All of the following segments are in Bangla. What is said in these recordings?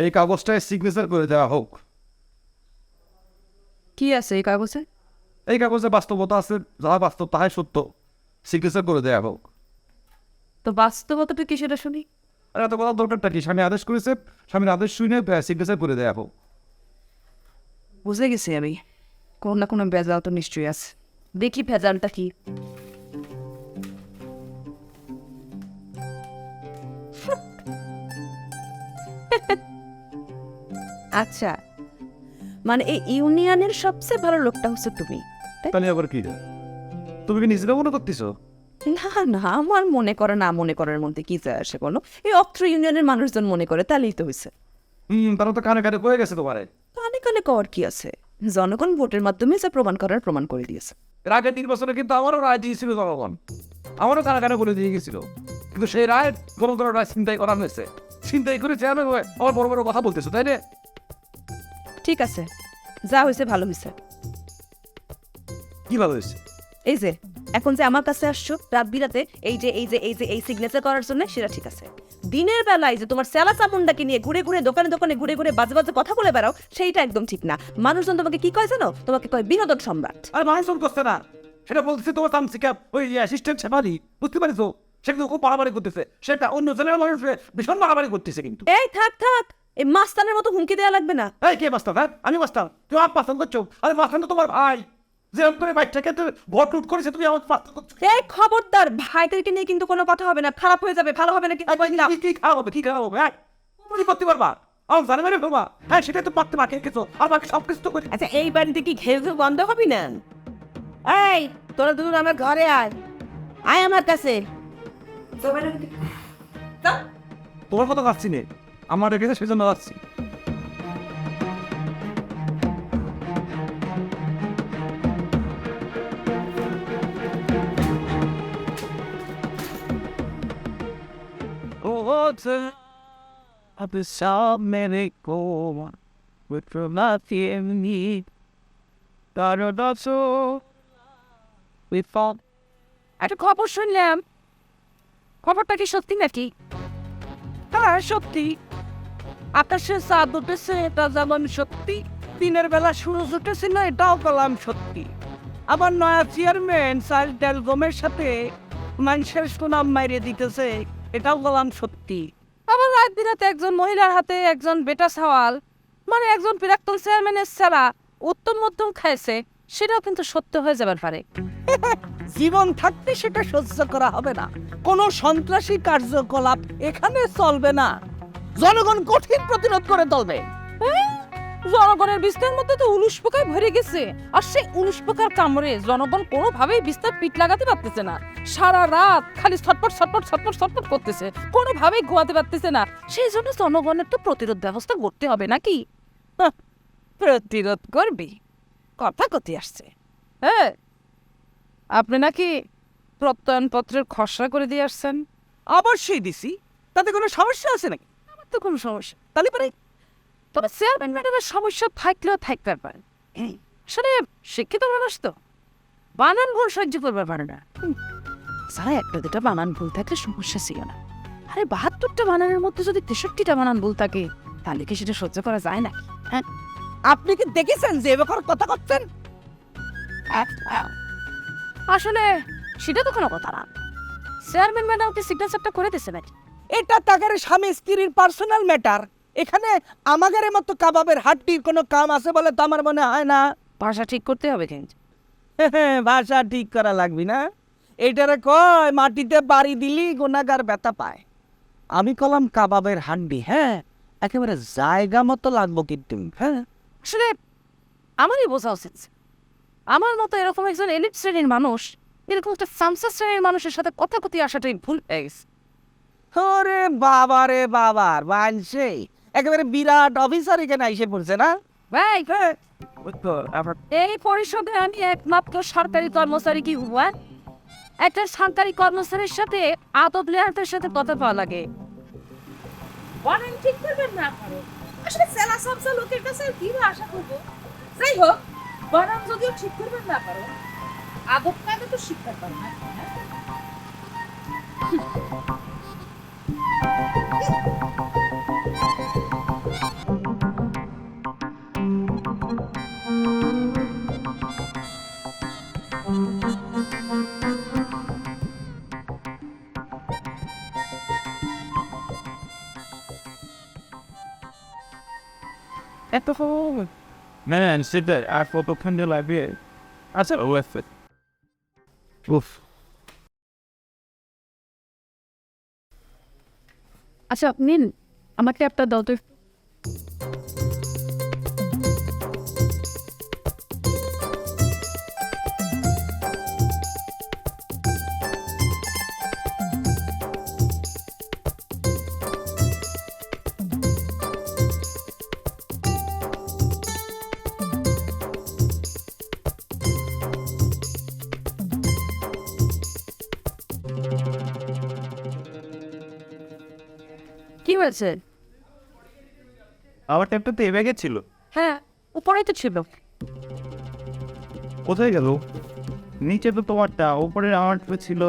এই কাগজটায় সিগনেচার করে দেওয়া হোক। কি আছে এই কাগজে? এই কাগজে বাস্তবতা আছে, যা বাস্তব তাহাই সত্য, সিগনেচার করে দেওয়া হোক। তো বাস্তবতাটা কি সেটা শুনি। আর এত কথা দরকারটা কি? স্বামী আদেশ করেছে, স্বামীর আদেশ শুনে সিগনেচার করে দেওয়া হোক। বুঝে গেছি আমি, কোনো না কোনো ভেজাল তো নিশ্চয়ই আছে। দেখি ভেজালটা কি। আচ্ছা, মানে এই ইউনিয়নের সবচেয়ে ভালো লোকটা হচ্ছে তুমি? তাহলে আবার কি? তুমি কি নিজেরা মনে করতেছো? না না, আমার মনে করে না মনে করার মধ্যে কি যায় আসে বলো? এই অত্র ইউনিয়নের মানুষজন মনে করে, তাহলেই তো হয়েছে। তারা তো কানে কানে কয়ে গেছে তোমারে। কানে কানে কর কি আছে? জনগণ ভোটের মাধ্যমে যা প্রমাণ করার প্রমাণ করে দিয়েছে। এর আগে 3 বছরে কিন্তু আমারও রায় দিয়েছিল জনগণ, আমারও কানে কানে বলে দিয়ে গেছিল, কিন্তু সেই রায় গণতন্ত্র রায় চিন্তাই করা হয়েছে। চিন্তাই করে চেয়ারম্যান হয়ে আমার বড় বড় কথা বলতেছো, তাই না? ঠিক আছে, যা হয়েছে ভালো হয়েছে। কি ভালো হয়েছে? এই যে এখন যে আমার কাছে আসছো রাত বিরাতে, এই সিগনেচার করার জন্য, সেটা ঠিক আছে। দিনের বেলায় যে তোমার সেলা চামুন্ডাকে নিয়ে ঘুরে ঘুরে দোকানে দোকানে ঘুরে ঘুরে বাজে বাজে কথা বলে বেড়াও, সেইটা একদম ঠিক না। মানুষজন তোমাকে কি কয় জানো? তোমাকে কয় বিনোদন সম্রাট। আর মানুষজন করছে না, সেটা বলতেছে তোমার তামসিকা ওই অ্যাসিস্ট্যান্ট সেবারি, বুঝতে পারিস? সেটা খুব বাড়াবাড়ি করতেছে, সেটা অন্য জেলার মানুষ ভীষণ বাড়াবাড়ি করতেছে। কিন্তু এই থাক থাক, এই মাস্তানের মতো হুমকি দেওয়া লাগবে না। এই কে মাস্টার? হ্যাঁ আমি মাস্টার, তুমি আমার পাস্তান করছো? আরে মাস্টার তো তোমার ভাই, যে করে বাইকটাকে ভোট লুট করেছে, তুমি আমার পাস্তান করছো। এই খবরদার, ভাইদেরকে নিয়ে কিন্তু কোনো কথা হবে না, খারাপ হয়ে যাবে, ভালো হবে না। কি খাওয়া হবে? কি খাওয়া হবে? হ্যাঁ তুমি করতে পারবা? আমার জানে মানে ফেলবা? হ্যাঁ সেটাই তো পারতে পারকে কিছু, আর বাকি সব কিছু তো করে। আচ্ছা, এই বাড়িতে কি ঘেউ ঘেউ বন্ধ হবি না? এই তোরা দুজন আমার ঘরে আয়, আয় আমার কাছে। তোমার কথা যাচ্ছি নে, আমার রেখেছে সেজন্য যাচ্ছি। একটা খবর শুনলাম, খবরটা কি সত্যি নাকি? হ্যাঁ সত্যি, আকাশে চাঁদ উঠেছে, এটা যেমন সত্যি। দিনের বেলা সূরজ উঠেছিল, এটাও বললাম সত্যি। আবার নয়া চেয়ারম্যান চার্লস ডেলগমের সাথে মানুষের সুনাম মাইরে দিতেছে, এটাও বললাম সত্যি। আবার রাত বিরাতে একজন মহিলার হাতে একজন বেটা সওয়াল, মানে একজন প্রাক্তন চেয়ারম্যানের ছেলা উত্তম মধ্যম খাইছে, সেটাও কিন্তু সত্য হয়ে যাবার পারে। জীবন থাকতে সেটা সহ্য করা হবে না। কোনো সন্ত্রাসী কার্যকলাপ এখানে চলবে না, জনগণ কঠিন প্রতিরোধ করে তুলবে। জনগণের বিস্তার মধ্যে তো উলুশ পোকায় ভরে গেছে, আর সেই উলুশ পোকার কামড়ে জনগণ কোনোভাবেই বিস্তার পিঠ লাগাতে পারতেছে না। সারা রাত খালি ছটপট ছটপট ছটপট ছটপট করতেছে, কোনোভাবেই ঘুমাতে পারতেছে না। সেই জন্য জনগণের তো প্রতিরোধ ব্যবস্থা করতে হবে নাকি? প্রতিরোধ করবি কথা কতি আসছে। হ্যাঁ, আপনি নাকি প্রত্যয়নপত্রের খসড়া করে দিয়ে আসছেন? অবশ্যই দিছি, তাতে কোনো সমস্যা আছে নাকি? আমার তো কোনো সমস্যা, তাহলে পরে তবে চেয়ারম্যান ম্যাডামের সমস্যা থাকলেও থাকতে পারে। আসলে শিক্ষিত মানুষ তো বানান ভুল সহ্য করবার পারে না। স্যার একটা দুটা বানান ভুল থাকলে সমস্যা ছিল না, আরে 72টা বানানের মধ্যে যদি 63টা বানান ভুল থাকে, তাহলে কি সেটা সহ্য করা যায় নাকি? হ্যাঁ, আপনি কি দেখেছেন যে এবার কথা করছেন? আসলে সেটা তো কোনো কথা না। চেয়ারম্যান ম্যাডামকে সিগনেচারটা করে দিছে নাকি? এটা তাগারে স্বামী স্ত্রীর পার্সোনাল ম্যাটার। এখানে আমাদের মতো কাবাবের হাড্ডির কোনো কাম আছে বলে তো আমার মনে হয় না। ভাষা ঠিক করতে হবে কিন্তু। ভাষা ঠিক করা লাগবে না, এইটারে কয় মাটিতে বাড়ি দিলি গুনাগার ব্যথা পায়। আমি কলাম কাবাবের হাড্ডি, হ্যাঁ একেবারে জায়গা মতো লাগবো কিন্তু। হ্যাঁ আসলে আমারই বোঝা উচিত, আমার মতো এরকম একজন এলিট শ্রেণীর মানুষ এরকম একটা সামসা শ্রেণীর মানুষের সাথে কথা কথি আসাটাই ভুল হয়ে গেছে। ওরে বাবা রে বাবার বানছে, একেবারে বিরাট অফিসার এখানে এসে পড়ছে না ভাই, হ্যাঁ। এই পরিষদে আমি একমাত্র সরকারি কর্মচারী কি হুয়া? একটা সরকারি কর্মচারীর সাথে আদব লেহাতের সাথে কথা পাওয়া লাগে। বলেন ঠিক করবেন না পারো, আসলে সেলা সামসা লোকের কাছে কি আশা করবো? যাই হোক, বরং যদিও ঠিক করবেন না পারো, আদব কায়দা তো শিখতে পারো না। এত Man, sit there. I photo can you like it? I said, oh, with it. Oof. আচ্ছা নিন আমার ট্যাপটা দাও তো কি হয়েছে আমার ট্যাপটা তো এ ব্যাগে ছিল। হ্যাঁ উপরেই তো ছিল কোথায় গেল? নিচে তো তোমারটা, উপরে আমারটা ছিল।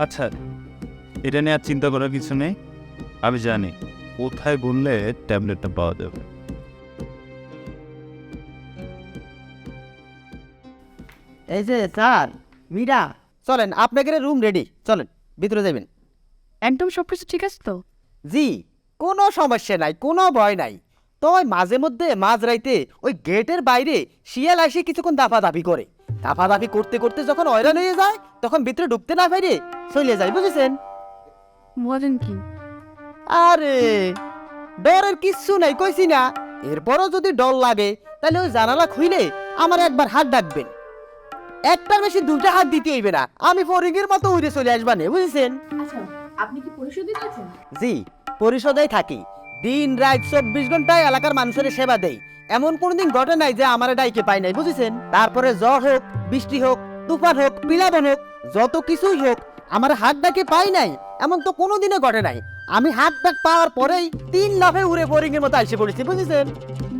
আচ্ছা, এটা নিয়ে আর চিন্তা করার কিছু নেই। আমি জানি কোথায় বললে ট্যাবলেটটা পাওয়া যাবে। এই যে স্যার মীরা, চলেন আপনাদের রুম রেডি, চলেন ভিতরে যাবেন। একদম সব কিছু ঠিক আছে তো জি, কোনো সমস্যা নাই, কোনো ভয় নাই। তো ওই মাঝে মধ্যে মাঝরাইতে ওই গেটের বাইরে শিয়াল এসে কিছুক্ষণ দাফাদাফি করে, দাফাদাফি করতে করতে যখন হয়রান হয়ে যায় তখন ভিতরে ঢুকতে না পারে চলে যায়, বুঝেছেন? বলেন কি আরে ডরের কিচ্ছু নাই কইছি না। এরপরও যদি ডর লাগে তাহলে ওই জানালা খুইলে আমার একবার হাত ডাকবেন। একটার বেশি দুইটা হাত দিতে হইবে না, আমি ফরিংয়ের মতো উড়ে চলে আসবানে, বুঝেছেন? আচ্ছা আপনি কি পরিশোধিত আছেন? জি, পরিষদেই থাকি, দিন রাত 24 ঘন্টায় এলাকার মানুষের সেবা দেই। এমন কোনোদিন ঘটে নাই যে আমার ডাইকে পাই নাই, বুঝেছেন? তারপরে জ্বর হোক, বৃষ্টি হোক, তুফান হোক, পিলাবন হোক, যত কিছুই হোক আমার হাত ডাকে পাই নাই এমন তো কোনোদিনও ঘটে নাই। আমি হাত ডাক পাওয়ার পরেই 3 লাফে উড়ে ফরিংয়ের মতো এসে পড়েছি, বুঝেছেন?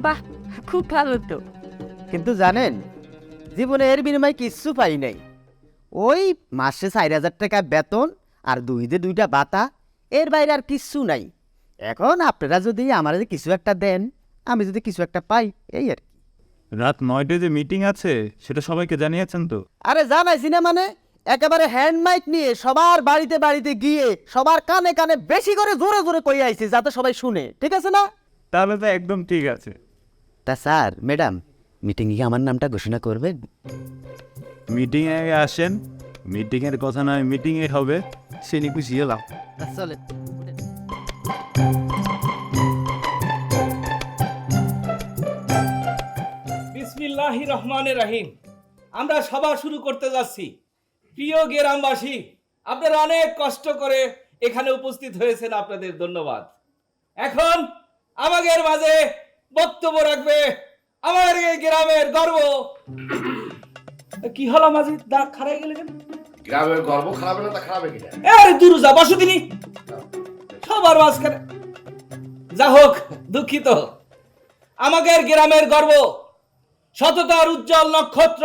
বাহ খুব ভালো তো কিন্তু জানেন জীবনে এর বিনিময়ে কিচ্ছু পাই নাই। ওই মাসে 4,000 টাকা বেতন আর 2টা বাতা, এর বাইরে আর কিচ্ছু নাই। এখন আপনারা যদি আমার কিছু একটা দেন, আমি যদি কিছু একটা পাই, এই আর কি। রাত 9টায় যে মিটিং আছে সেটা সবাইকে জানিয়েছেন তো? আরে জানাইছি না, মানে একেবারে হ্যান্ড মাইক নিয়ে সবার বাড়িতে বাড়িতে গিয়ে সবার কানে কানে বেশি করে জোরে জোরে কই আইছি যাতে সবাই শুনে, ঠিক আছে না? তাহলে তো একদম ঠিক আছে। তা স্যার ম্যাডাম মিটিংয়ে কি আমার নামটা ঘোষণা করবেন? মিটিংয়ে আসেন, মিটিংয়ের কথা নয় মিটিংয়ে হবে, সে নিয়ে খুশি হলাম। তা চলেন। বিসমিল্লাহির রহমানির রহিম। আমরা সভা শুরু করতে যাচ্ছি। প্রিয় গ্রামবাসী, আপনারা অনেক কষ্ট করে এখানে উপস্থিত হয়েছেন, আপনাদের ধন্যবাদ। এখন আমাদের মাঝে বক্তব্য রাখবে আমাদের এই গ্রামের গর্ব। কি হলো মাঝে দাঁত খারাই গেলে কেন? গ্রামের গর্ব খারাপ না, তা খারাপ কিনা? আরে দূর যা, বসো দিনি সবার মাঝখানে। যা হোক, দুঃখিত। আমাদের গ্রামের গর্ব, সততার উজ্জ্বল নক্ষত্র,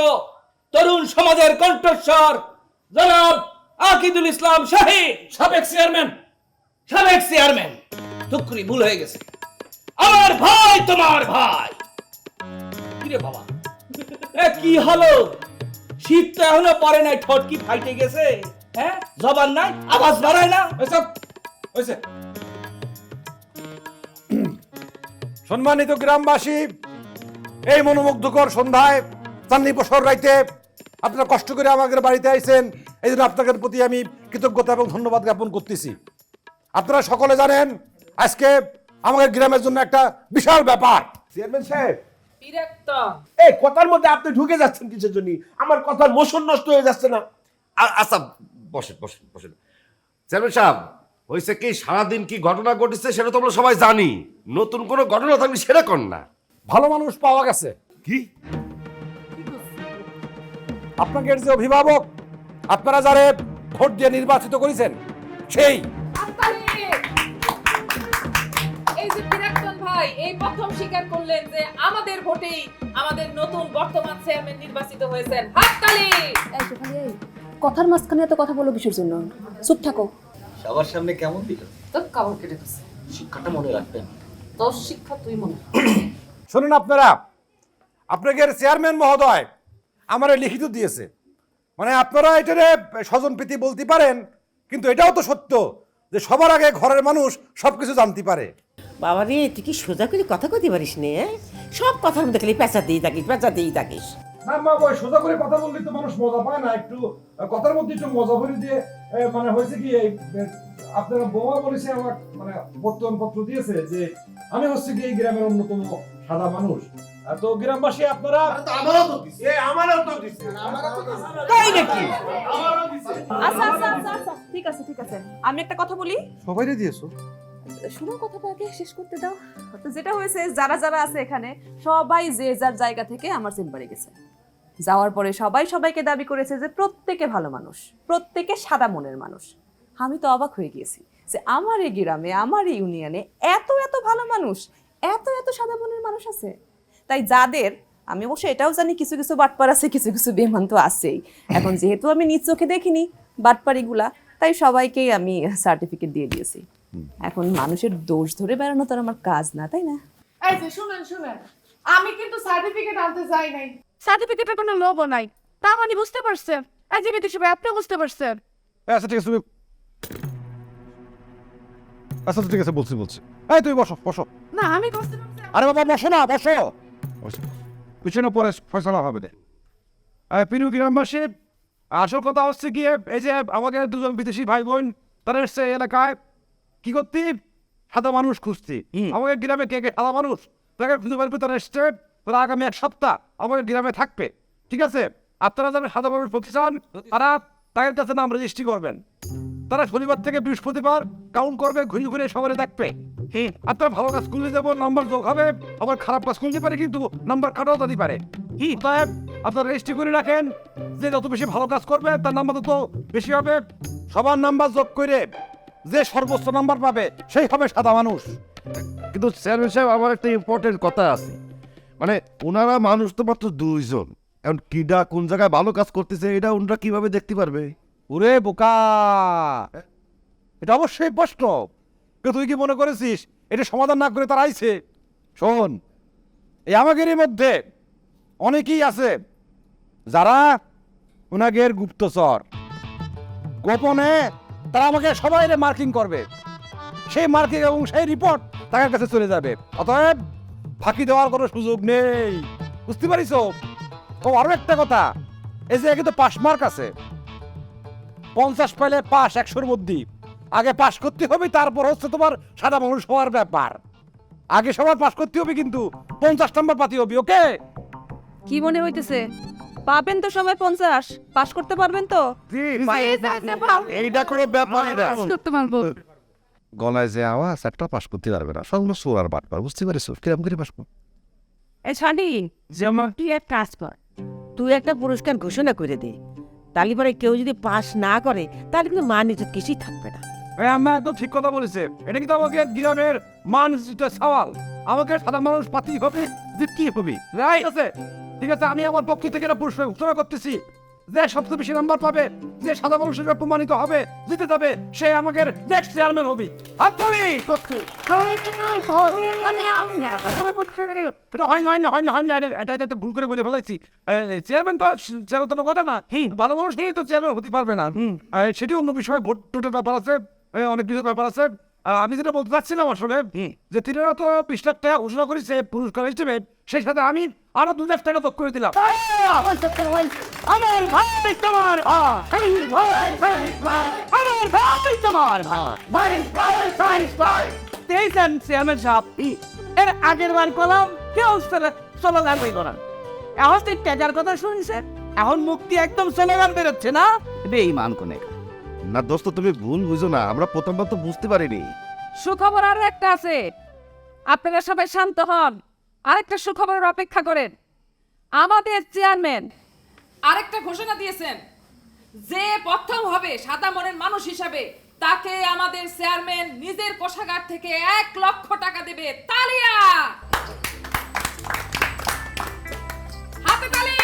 তরুণ সমাজের কণ্ঠস্বর জনাব আকিদুল ইসলাম শাহীন, সাবেক চেয়ারম্যান। টুকরি ভুল হয়ে গেছে। আমার ভাই, তোমার ভাই। কিরে বাবা, কি হলো? শীত তো এখনো পরে নাই, ঠোঁট কি ফাইটে গেছে? হ্যাঁ, জবান নাই, আওয়াজ বাড়ায় না। সম্মানিত গ্রামবাসী, এই মনোমুগ্ধকর সন্ধ্যায় চাঁদনি বছর রাইতে আপনারা কষ্ট করে আমাদের বাড়িতে আইছেন, এই জন্য আপনাদের প্রতি আমি কৃতজ্ঞতা এবং ধন্যবাদ জ্ঞাপন করতেছি। আপনারা সকলে জানেন আজকে আমাদের গ্রামের জন্য একটা বিশাল ব্যাপার। চেয়ারম্যান সাহেব, এই কথার মধ্যে আপনি ঢুকে যাচ্ছেন কিসের জন্য? আমার কথার মোশন নষ্ট হয়ে যাচ্ছে না? আচ্ছা বসেন বসেন বসেন। চেয়ারম্যান সাহেব, হয়েছে কি, সারাদিন কি ঘটনা ঘটেছে সেটা তো আমরা সবাই জানি। নতুন কোনো ঘটনা থাকলে সেটা কর না। ভালো মানুষ পাওয়া গেছে। কি? আপনাদের যে অভিভাবক, আপনারা যারা ভোট দিয়ে নির্বাচিত করেছেন, সেই এই যে প্রাক্তন ভাই, ভাই এই প্রথম স্বীকার করলেন যে আমাদের ভোটেই আমাদের নতুন বর্তমান চেয়ারম্যান নির্বাচিত হয়েছেন। হাততালি। এই সেখানে এই কথার মাঝখানে এত কথা বলো কিসের জন্য? চুপ থাকো। সবার সামনে কেমন দিল? তোর কাপড় কেটে দিচ্ছে। শিক্ষাটা মনে রাখবেন। তোর শিক্ষা তুই মনে রাখ। শুনুন আপনারা, আপনাদের চেয়ারম্যান মহোদয় আমারে লিখিত দিয়েছে, মানে আপনারা এটারে স্বজন প্রীতি বলতে পারেন, কিন্তু এটাও তো সত্য যে সবার আগে ঘরের মানুষ সবকিছু জানতে পারে। বাবা রে, তুই কি সোজা করে কথা কইতে পারিস নে? সব কথার মধ্যে খালি পেঁচা দিয়ে থাকিস। না মা, ওই সোজা করে কথা বললে তো মানুষ মজা পায় না, একটু কথার মধ্যে একটু মজা ভরে দিয়ে মানে হয়েছে কি, এই আপনারা বোমা বলেছে আমার, মানে বর্তমান পত্র দিয়েছে যে আমি হচ্ছে কি এই গ্রামের অন্যতম সাদা মানুষ। তো গ্রামবাসী আপনারা আমারও তো দিছে। তাই নাকি? আচ্ছা আচ্ছা আচ্ছা আচ্ছা ঠিক আছে ঠিক আছে, আমি একটা কথা বলি। সবাইরে দিয়েছো? শুনো, কথাটা আগে শেষ করতে দাও। তো যেটা হয়েছে, যারা যারা আছে এখানে সবাই যে যার জায়গা থেকে আমার চেম্বারে গেছে। যাওয়ার পরে সবাই সবাইকে দাবি করেছে যে প্রত্যেকে ভালো মানুষ, প্রত্যেকে সাদা মনের মানুষ। আমি তো অবাক হয়ে গিয়েছি যে আমার এই গ্রামে, আমার এই ইউনিয়নে এত এত ভালো মানুষ, এত এত সাদা মনের মানুষ আছে। তাই যাদের, আমি অবশ্য এটাও জানি কিছু কিছু বাটপার আছে, কিছু কিছু বেমান তো আছেই। এখন যেহেতু আমি নিজ চোখে দেখিনি বাটপারিগুলা, তাই সবাইকেই আমি সার্টিফিকেট দিয়ে দিয়েছি। এখন মানুষের দোষ ধরে বেড়ানো তো আর আমার কাজ না, তাই না? এই যে শুনেন, আমি কিন্তু সার্টিফিকেট আনতে যাই নাই। সার্টিফিকেটের কোনো লোভও নাই, তা মানে বুঝতে পারছেন? এই যে বিদেশি ভাই, আপনিও বুঝতে পারছেন? আচ্ছা ঠিক আছে, তুমি আচ্ছা ঠিক আছে, বলছি। এই তুমি বসো বসো। না, আমি বুঝতে পারছি। আরে বাবা বসো না, বসো। পিছনে পরে ফয়সালা হবে দে। প্রিয় গ্রামবাসী, আসল কথা হচ্ছে গিয়ে এই যে আমাদের দুজন বিদেশি ভাই বোন, তারা এসছে এলাকায় কি করতে, সাদা মানুষ খুঁজতে। আমাদের গ্রামে কে কে সাদা মানুষ তাকে খুঁজে বের করে তারা এসছে। তারা আগামী 1 সপ্তাহ আমাদের গ্রামে থাকবে, ঠিক আছে? আপনারা যারা সাদা মানুষ পড়তে চান, তারা তাদের কাছে নাম রেজিস্ট্রি করবেন। তারা শনিবার থেকে বৃহস্পতিবার কাউন্ট করবে, ঘুরে ঘুরে শহরে থাকবে। আপনার ভালো কাজ করলে যাবো, নাম্বার যোগ হবে। আবার খারাপ কাজ করতে পারে, কিন্তু নাম্বার কাটাও দিতে পারে। সাহেব, আপনারা রেজিস্ট্রি করে রাখেন, যে যত বেশি ভালো কাজ করবে তার নাম্বার তত বেশি হবে। সবার নাম্বার যোগ করে যে সর্বোচ্চ নাম্বার পাবে সেই হবে সাদা মানুষ। কিন্তু চেয়ারম্যান সাহেব, আমার একটা ইম্পর্টেন্ট কথা আছে, মানে ওনারা মানুষ তো মাত্র 2 জন, এখন কিডা কোন জায়গায় ভালো কাজ করতেছে এটা ওনারা কিভাবে দেখতে পারবে? ওরে বোকা, এটা অবশ্যই প্রশ্ন। কিন্তু তুই কি মনে করেছিস এটা সমাধান না করে তারা আইছে? শোন, এই আমাদের মধ্যে অনেকেই আছে যারা ওনাগের গুপ্তচর, গোপনে তারা আমাকে সবাই মার্কিং করবে। সেই মার্কিং এবং সেই রিপোর্ট তাদের কাছে চলে যাবে। অতএব ফাঁকি দেওয়ার কোনো সুযোগ নেই, বুঝতে পারিস? তো আরো একটা কথা, এই যে কিন্তু পাস মার্ক আছে, 50 পাইলে পাস 100-র মধ্যে। আগে পাস করতে হবে, তারপর হচ্ছে তোমার সাদা মানুষ হওয়ার ব্যাপার। আগে সবার পাস করতে হবে, কিন্তু 50 নাম্বার পাতি হবে, ওকে? কি মনে হইতেছে, পাবেন তো সবাই 50? পাস করতে পারবেন তো? এইটা কোনো ব্যাপার না। করতে পারবো। গলায় যে আওয়াজ, একটা পাস করতে পারবে না, সবগুলো সোয়ার বাটপার, বুঝতে পারিস? কিরকম করে পাস করবো? এই ছাড়ি, যেমন তুই এক কাজ কর, তুই একটা পুরস্কার ঘোষণা করে দে। তাহলে পরে কেউ যদি পাস না করে, তাহলে কিন্তু মান ইজ্জত কিছুই থাকবে না। আমার একদম ঠিক কথা বলেছে। এটা কিন্তু আমাকে গ্রামের মান সওয়াল। আমাকে সাদা মানুষ পাতি হবে, জিততে হবে, রাইট আছে? ঠিক আছে, আমি আমার পক্ষ থেকে একটা পুরস্কার ঘোষণা করতেছি। যে সবচেয়ে বেশি নাম্বার পাবে, যে সাদা মানুষের প্রমাণিত হবে, জিতে যাবে, সে আমাকে নেক্সট চেয়ারম্যান হবে। এটা ভুল করে বলে ফেলাইছি। চেয়ারম্যান তো চেয়ারম্যান কথা না, ভালো মানুষ নিয়ে তো চেয়ারম্যান হতে পারবে না। সেটি অন্য বিষয়, ভোট টোটের ব্যাপার আছে, অনেক কিছুর ব্যাপার আছে। আমি যেটা বলতে চাচ্ছিলাম আসলে, যে তিনারা তো 20 লাখ টাকা ঘোষণা করেছে পুরস্কার হিসেবে, সেই সাথে আমি আরো 2 লাখ টাকা যোগ করে দিলাম। আমার ভাই তোমার চেয়ারম্যান সাহেব, এর আগের বার করলাম কেউ স্লোগান করান, এখন তুই টেজার কথা শুনছে, এখন মুক্তি একদম স্লোগান বেরোচ্ছে না। বেঈমান কোনে না দোস্ত, তুমি ভুল বুঝো না, আমরা প্রথমবার তো বুঝতে পারিনি। সুখবর আরো একটা আছে, আপনারা সবাই শান্ত হন, আরেকটা সুখবরের অপেক্ষা করেন। আমাদের চেয়ারম্যান আরেকটা ঘোষণা দিয়েছেন যে প্রথম হবে সাদা মনের মানুষ হিসাবে তাকে আমাদের চেয়ারম্যান নিজের কোষাগার থেকে 1 লক্ষ টাকা দেবে। তালিয়া, হাতে তালি।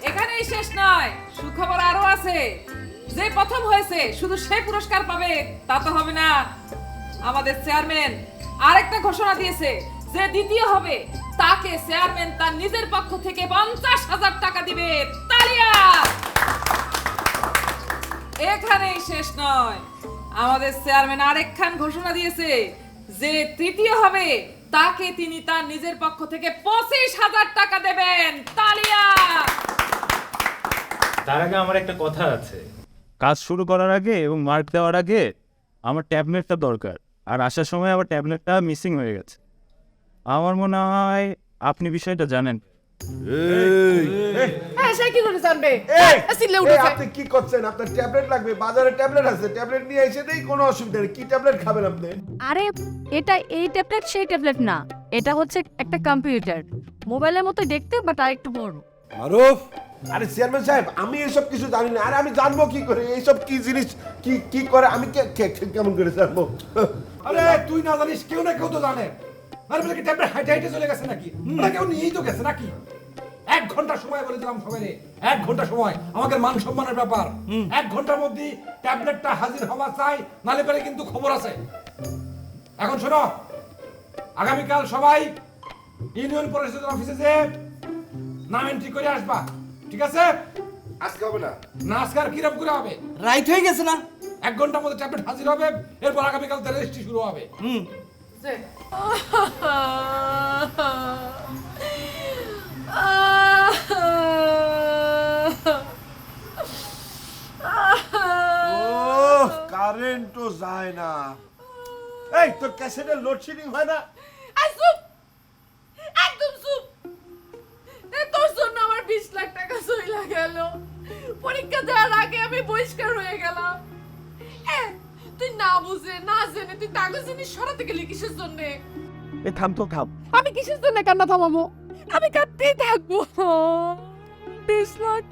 এখানেই শেষ নয়, সুখবর আরো আছে। যে প্রথম হয়েছে শুধু সে পুরস্কার পাবে তা তো হবে না। আমাদের চেয়ারম্যান আরেকটা ঘোষণা দিয়েছে, যে দ্বিতীয় হবে তাকে চেয়ারম্যান তার নিজের পক্ষ থেকে 50,000 টাকা দিবে। তালিয়া। এখানেই শেষ নয়, আমাদের চেয়ারম্যান আরেকখান ঘোষণা দিয়েছে, যে তৃতীয় হবে তাকে তিনি তার নিজের পক্ষ থেকে 25,000 টাকা দেবেন। তালিয়া। তার আগে আমার একটা কথা আছে। কাজ শুরু করার আগে এবং মার্ক দেওয়ার আগে আমার ট্যাবলেটটা দরকার, আর আসার সময় আমার ট্যাবলেটটা মিসিং হয়ে গেছে। আমার মনে হয় আপনি বিষয়টা জানেন। হ্যাঁ, সে কি করে জানবে? আপনি কি করছেন? আপনার ট্যাবলেট লাগবে, বাজারে ট্যাবলেট আছে, ট্যাবলেট নিয়ে এসে দেই, কোনো অসুবিধা নেই। কি ট্যাবলেট খাবেন আপনি? আরে এটা এই ট্যাবলেট সেই ট্যাবলেট না, এটা হচ্ছে একটা কম্পিউটার, মোবাইলের মতো দেখতে বাট আরেকটু বড়। মারুফ, আরে চেয়ারম্যান সাহেব, আমি এসব কিছু জানি না। আরে আমি জানবো কি করে এইসব কি জিনিস কি কি করে? আমি কেমন করে জানবো? আরে তুই না জানিস, কেউ না কেউ তো জানে। আরে বলে কি ট্যাবলেট হাইটে হাইটে চলে গেছে নাকি? না কেউ নিয়েই তো গেছে নাকি? 1 ঘন্টা সময় বলে দিলাম সবাই, 1 ঘন্টা সময়। আমাদের মান সম্মানের ব্যাপার। 1 ঘন্টার মধ্যে ট্যাবলেটটা হাজির হওয়া চাই, নালে পরে কিন্তু খবর আছে। এখন শোনো, আগামীকাল সবাই ইউনিয়ন পরিষদের অফিসে যে নাম এন্ট্রি করে আসবা, ঠিক আছে? আজকে হবে না। না আজকে আর কিরম করে হবে? রাইট হয়ে গেছে না? 1 ঘন্টার মধ্যে ট্যাবলেট হাজির হবে, এরপর আগামীকাল তার রেজিস্ট্রি শুরু হবে। কারেন্টও যায় না। এই তোর ক্যাসেটের লোডশেডিং হয় না? একদম চুপ। তোর জন্য আমার 20 লাখ টাকা চইলা গেল। পরীক্ষা দেওয়ার আগে আমি বহিষ্কার হয়ে গেলাম। তুই না বুঝে না জেনে তুই কাগজ জিনিস সরাতে গেলি কিসের জন্য? থাম তো থাম। আমি কিসের জন্য কান্না থামাবো? আমি কাঁদতেই থাকবো। 20 লাখ।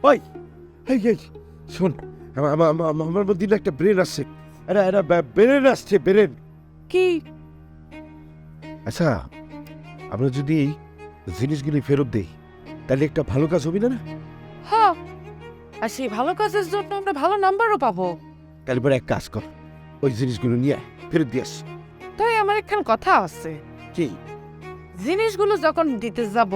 ওই এই এই শোন, আমার মধ্যে একটা ব্রেন আসছে। এটা ব্রেন আসছে, ব্রেন। কি? আচ্ছা, আমরা যদি এই জিনিসগুলি ফেরত দেই তাহলে একটা ভালো কাজ হবে না? হ্যাঁ, আর সেই ভালো কাজের জন্য আমরা ভালো নাম্বারও পাবো। তাহলে পরে এক কাজ কর, ওই জিনিসগুলো নিয়ে ফেরত দিয়ে আস। তাই আমার একখান কথা আছে। কি? জিনিসগুলো যখন দিতে যাব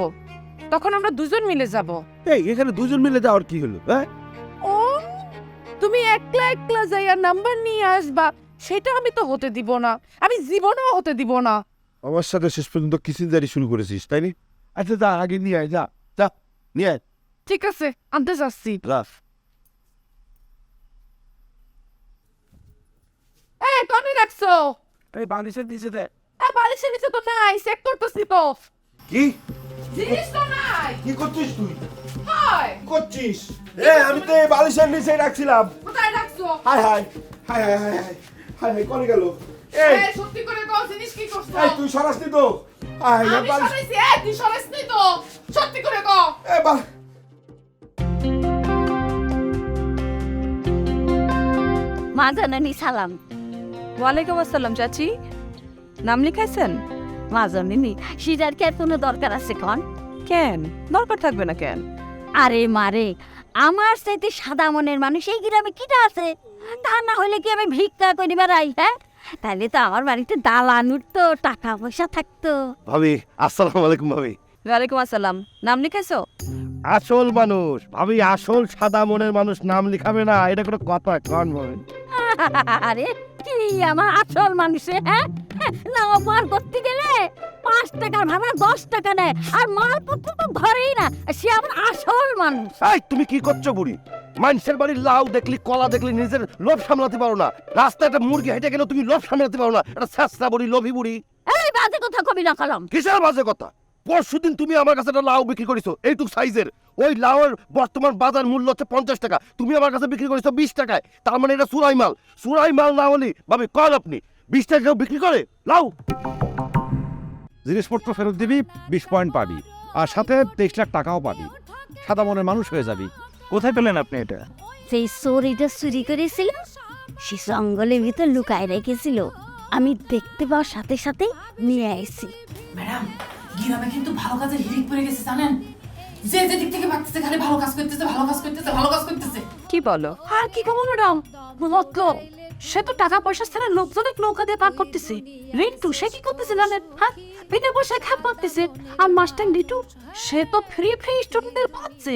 তখন আমরা দুজন মিলে যাব। এই এখানে দুজন মিলে যাওয়ার কি হলো? হ্যাঁ, ও তুমি একলা একলা যাইয়া নাম্বার নিয়ে আসবা, সেটা আমি তো হতে দিব না। আমি জীবনেও হতে দিব না। আমার সাথে শেষ পর্যন্ত কিসিনজারি শুরু করেছিস, তাই নি? আচ্ছা যা, আগে নিয়ে আয়, যা যা নিয়ে আয়। ঠিক আছে, আনতে যাচ্ছি। রাখ। কনে রাখছো? এই বালিশের নিচে দে। বালিশের নিচে তো নাই, চেক করতেছি তো। কি জিনিস তো নাই। কি করছিস তুই? হয় করছিস? আমি তো এই বালিশের নিচে রাখছিলাম। কোথায় রাখছো? High high high high high high high high, কোনে গেল? এই সত্যি করে কও, জিনিস কি করছো? এই তুই সরাসনি তো? হাই হাই আমি বালিশ। সরাইছি। তুই সরাইছনি তো? সত্যি করে কও। এই বাল। মা জানানি সালাম। ওয়ালাইকুম আসসালাম চাচি। নাম লিখাইছেন? মা জানানি। সিটার কি আর কোনো দরকার আছে কোন? কেন দরকার থাকবে না কেন? আরে মারে, আমার চাইতে সাদা মনের মানুষ এই গ্রামে কিটা আছে? তা না হলে কি আমি ভিক্ষা করি বেড়াই? হ্যাঁ, তাহলে তো আমার বাড়িতে দালান উঠতো, টাকা পয়সা থাকতো। ভাবি আসসালামু আলাইকুম। ভাবি ওয়ালাইকুম আসসালাম। নাম লিখাইছো? আসল মানুষ ভাবি, আসল সাদা মনের মানুষ নাম লিখাবে না, এটা কোনো কথা? কন ভাবি? আরে কি আমার আসল মানুষে? হ্যাঁ, নাও পার করতে গেলে 5 টাকার ভাড়া 10 টাকা নেয়, আর মালপত্র তো ধরেই না। সে আমার আসল মানুষ। এই তুমি কি করছো বুড়ি? মানুষের বাড়ির লাউ দেখলি, কলা দেখলি, নিজের লোভ সামলাতে পারো না। রাস্তায় একটা মুরগি হেঁটে গেলে তুমি লোভ সামলাতে পারো না। এটা ছেঁচড়া বুড়ি, লোভী বুড়ি। এই বাজে কথা কবি না কালাম। কিসের বাজে কথা? পরশুদিন তুমি আমার কাছে একটা লাউ বিক্রি করেছো এইটুক সাইজের। ওই লাউয়ের বর্তমান বাজার মূল্য হচ্ছে 50 টাকা, তুমি আমার কাছে বিক্রি করেছো 20 টাকায়। তার মানে এটা চুরাই মাল। চুরাই মাল না হলে ভাবি কল আপনি 20 টাকা বিক্রি করে লাউ। জিনিসপত্র ফেরত দিবি, 20 পয়েন্ট পাবি, আর সাথে 23 লাখ টাকাও পাবি। সাদা মনের মানুষ হয়ে যাবি। কোথায় পেলেন আপনি এটা? সেই চোরিটা চুরি করেছিল সে জঙ্গলের ভিতর লুকায় রেখেছিল। আমি দেখতে পাওয়ার সাথে সাথে নিয়ে আইছি। ম্যাডাম গ্রামে কিন্তু ভালো কাজের হিড়িক পড়ে গেছে জানেন, যে যে দিক থেকে ভাবতেছে খালি ভালো কাজ করতেছে, ভালো কাজ করতেছে, ভালো কাজ করতেছে। কি বলো? আর কি কমো ম্যাডাম, মতলব সে তো টাকা পয়সা ছাড়া লোকজনের নৌকা দিয়ে পার করতেছে। রিন্টু সে কি করতেছে জানেন? হ্যাঁ, বিনা পয়সায় খাপ মারতেছে। আর মাস্টার লিটু সে তো ফ্রি স্টুডেন্টদের পাচ্ছে।